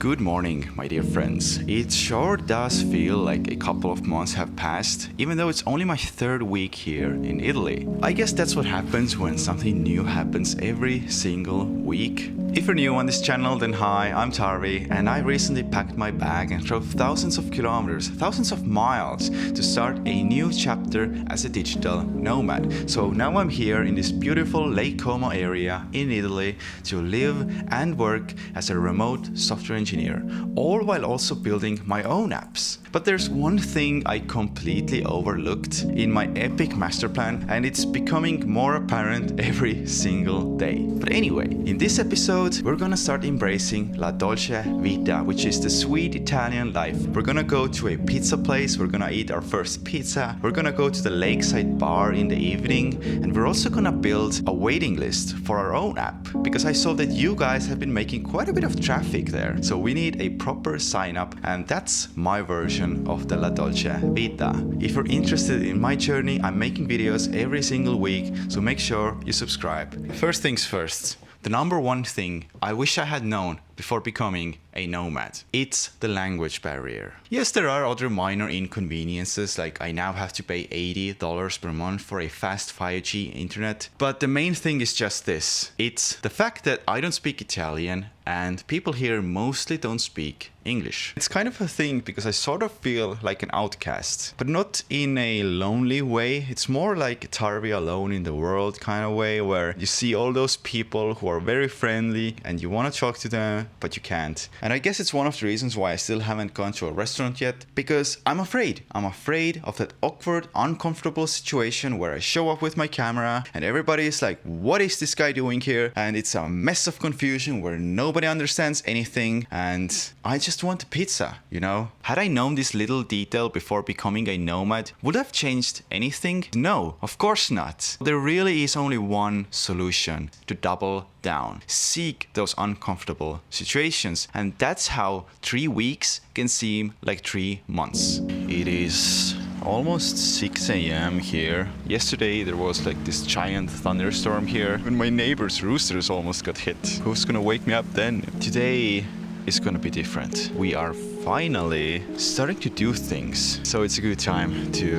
Good morning, my dear friends. It sure does feel like a couple of months have passed, even though it's only my third week here in Italy. I guess that's what happens when something new happens every single week. If you're new on this channel, then hi, I'm Tarvi, and I recently packed my bag and drove thousands of kilometers, thousands of miles to start a new chapter as a digital nomad. So now I'm here in this beautiful Lake Como area in Italy to live and work as a remote software engineer, all while also building my own apps. But there's one thing I completely overlooked in my epic master plan, and it's becoming more apparent every single day. But anyway, in this episode, we're gonna start embracing la dolce vita, which is the sweet Italian life. We're gonna go to a pizza place, we're gonna eat our first pizza, we're gonna go to the lakeside bar in the evening, and we're also gonna build a waiting list for our own app, because I saw that you guys have been making quite a bit of traffic there. So we need a proper sign up, and that's my version of the La Dolce Vita. If you're interested in my journey, I'm making videos every single week, so make sure you subscribe. First things first, the number one thing I wish I had known before becoming a nomad. It's the language barrier. Yes, there are other minor inconveniences, like I now have to pay $80 per month for a fast 5G internet, but the main thing is just this. It's the fact that I don't speak Italian and people here mostly don't speak English. It's kind of a thing because I sort of feel like an outcast, but not in a lonely way. It's more like Tarvi alone in the world kind of way, where you see all those people who are very friendly and you want to talk to them, but you can't. And I guess it's one of the reasons why I still haven't gone to a restaurant yet, because I'm afraid. I'm afraid of that awkward, uncomfortable situation where I show up with my camera and everybody is like, what is this guy doing here? And it's a mess of confusion where nobody understands anything, and I just want a pizza, you know? Had I known this little detail before becoming a nomad, would have changed anything? No, of course not. There really is only one solution: to double down. Seek those uncomfortable situations, and that's how 3 weeks can seem like 3 months. It is almost 6 a.m. here. Yesterday there was like this giant thunderstorm here, and my neighbor's roosters almost got hit. Who's gonna wake me up then? Today is gonna be different. We are finally starting to do things. So it's a good time to,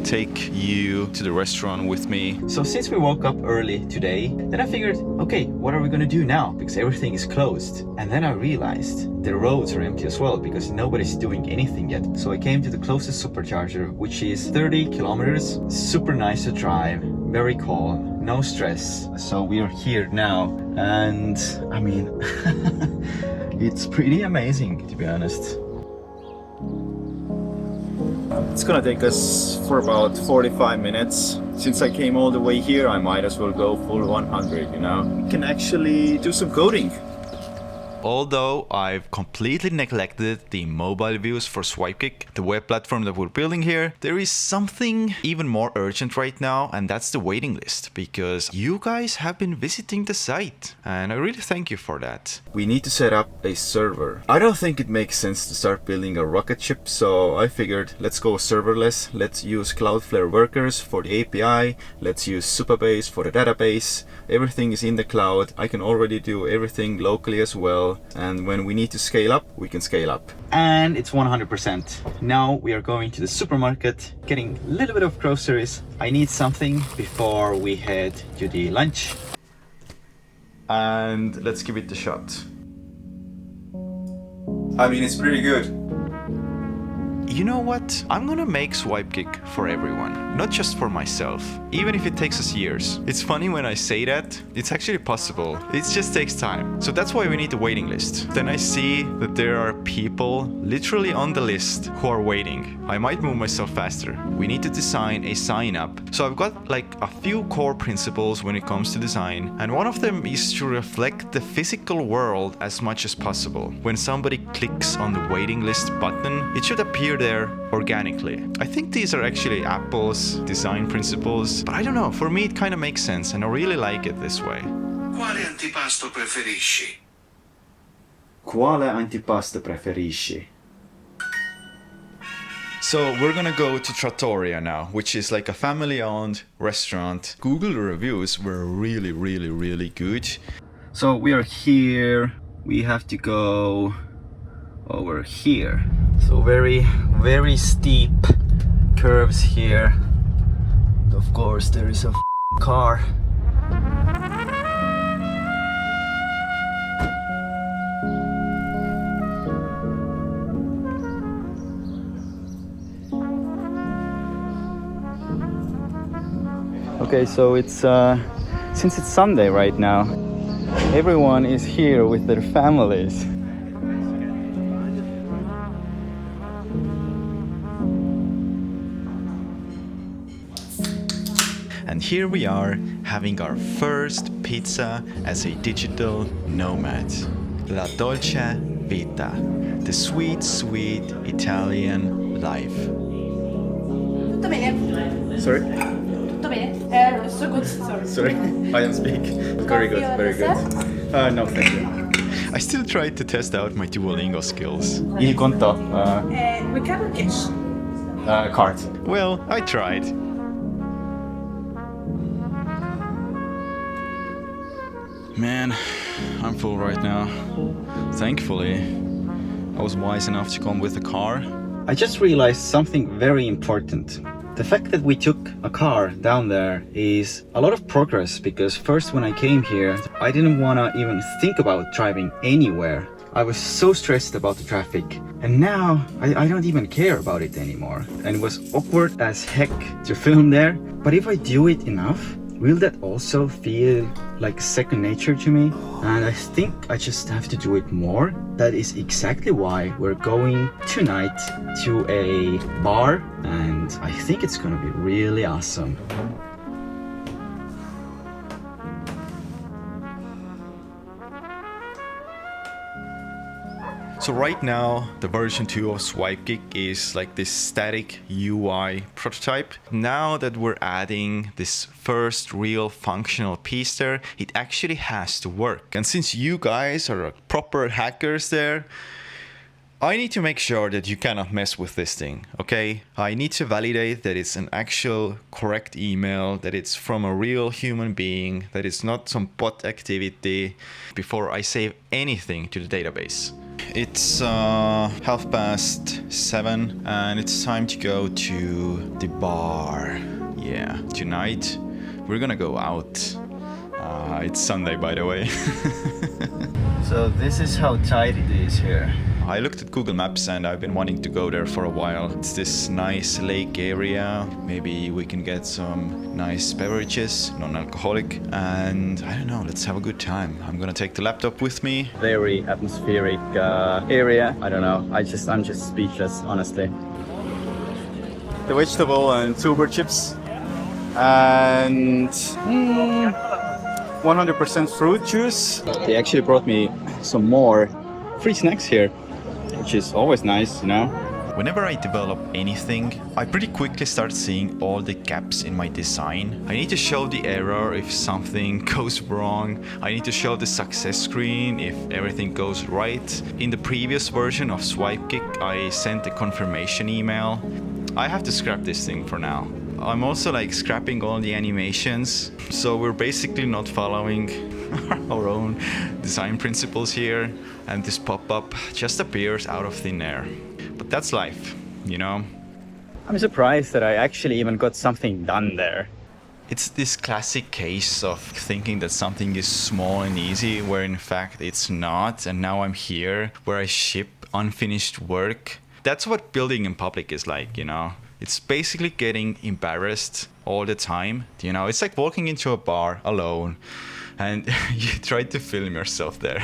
take you to the restaurant with me. So since we woke up early today, then I figured, okay, what are we gonna do now? Because everything is closed. And then I realized the roads are empty as well because nobody's doing anything yet. So I came to the closest supercharger, which is 30 kilometers. Super nice to drive, very calm, no stress. So we are here now, and I mean, it's pretty amazing, to be honest. It's gonna take us for about 45 minutes. Since I came all the way here, I might as well go full 100, We can actually do some coding. Although I've completely neglected the mobile views for Swipekick, the web platform that we're building here, there is something even more urgent right now, and that's the waiting list, because you guys have been visiting the site, and I really thank you for that. We need to set up a server. I don't think it makes sense to start building a rocket ship, so I figured let's go serverless. Let's use Cloudflare workers for the API. Let's use Supabase for the database. Everything is in the cloud. I can already do everything locally as well. And when we need to scale up, we can scale up. And it's 100%. Now we are going to the supermarket, getting a little bit of groceries. I need something before we head to the lunch. And let's give it a shot. I mean, it's pretty good. You know what? I'm gonna make Swipekick for everyone, not just for myself, even if it takes us years. It's funny when I say that, it's actually possible. It just takes time. So that's why we need the waiting list. Then I see that there are people literally on the list who are waiting. I might move myself faster. We need to design a sign up. So I've got like a few core principles when it comes to design, and one of them is to reflect the physical world as much as possible. When somebody clicks on the waiting list button, it should appear there organically. I think these are actually Apple's design principles, but I don't know, for me it kind of makes sense and I really like it this way. Quale antipasto preferisci? Quale antipasto preferisci? So we're gonna go to Trattoria now, which is like a family-owned restaurant. Google reviews were really good. So we are here. We have to go over here. So very steep curves here. Of course there is a car. Okay, so it's since it's Sunday right now, everyone is here with their families. And here we are having our first pizza as a digital nomad. La dolce vita, the sweet, sweet Italian life. Tutto bene? Sorry? Tutto bene? So good, sorry. Sorry, I don't speak. Very good, very good. No, thank you. I still tried to test out my Duolingo skills. Il conto? We can cash. Card. Well, I tried. Man, I'm full right now. Thankfully, I was wise enough to come with a car. I just realized something very important. The fact that we took a car down there is a lot of progress, because first when I came here, I didn't want to even think about driving anywhere. I was so stressed about the traffic, and now I don't even care about it anymore. And it was awkward as heck to film there, but if I do it enough, will that also feel like second nature to me? And I think I just have to do it more. That is exactly why we're going tonight to a bar, and I think it's gonna be really awesome. So right now, the version 2 of SwipeGig is like this static UI prototype. Now that we're adding this first real functional piece there, it actually has to work. And since you guys are proper hackers there, I need to make sure that you cannot mess with this thing, okay? I need to validate that it's an actual correct email, that it's from a real human being, that it's not some bot activity before I save anything to the database. It's 7:30 and it's time to go to the bar. Yeah, tonight we're gonna go out. It's Sunday, by the way. So this is how tight it is here. I looked at Google Maps and I've been wanting to go there for a while. It's this nice lake area. Maybe we can get some nice beverages, non-alcoholic, and I don't know, let's have a good time. I'm gonna take the laptop with me. Very atmospheric area. I don't know. I'm just speechless, honestly. The vegetable and tuber chips and 100% fruit juice. They actually brought me some more free snacks here, which is always nice, you know. Whenever I develop anything, I pretty quickly start seeing all the gaps in my design. I need to show the error if something goes wrong. I need to show the success screen if everything goes right. In the previous version of SwipeGig, I sent a confirmation email. I have to scrap this thing for now. I'm also like scrapping all the animations, so we're basically not following our own design principles here, and this pop-up just appears out of thin air. But that's life, you know? I'm surprised that I actually even got something done there. It's this classic case of thinking that something is small and easy, where in fact it's not, and now I'm here where I ship unfinished work. That's what building in public is like, you know? It's basically getting embarrassed all the time. You know, it's like walking into a bar alone and you try to film yourself there.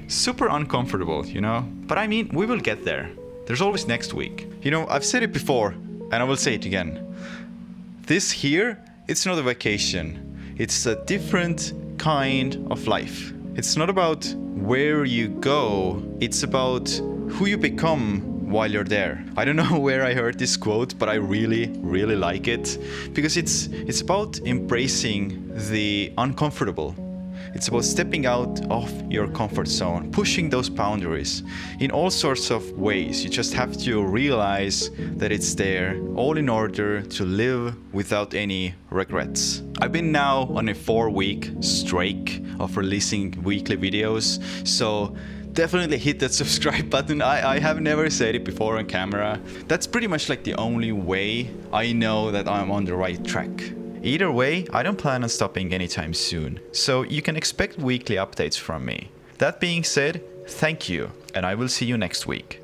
Super uncomfortable, you know? But I mean, we will get there. There's always next week. You know, I've said it before and I will say it again. This here, it's not a vacation. It's a different kind of life. It's not about where you go. It's about who you become while you're there. I don't know where I heard this quote, but I really like it, because it's about embracing the uncomfortable. It's about stepping out of your comfort zone, pushing those boundaries in all sorts of ways. You just have to realize that it's there, all in order to live without any regrets. I've been now on a 4-week streak of releasing weekly videos, so definitely hit that subscribe button. I have never said it before on camera. That's pretty much like the only way I know that I'm on the right track. Either way, I don't plan on stopping anytime soon, so you can expect weekly updates from me. That being said, thank you, and I will see you next week.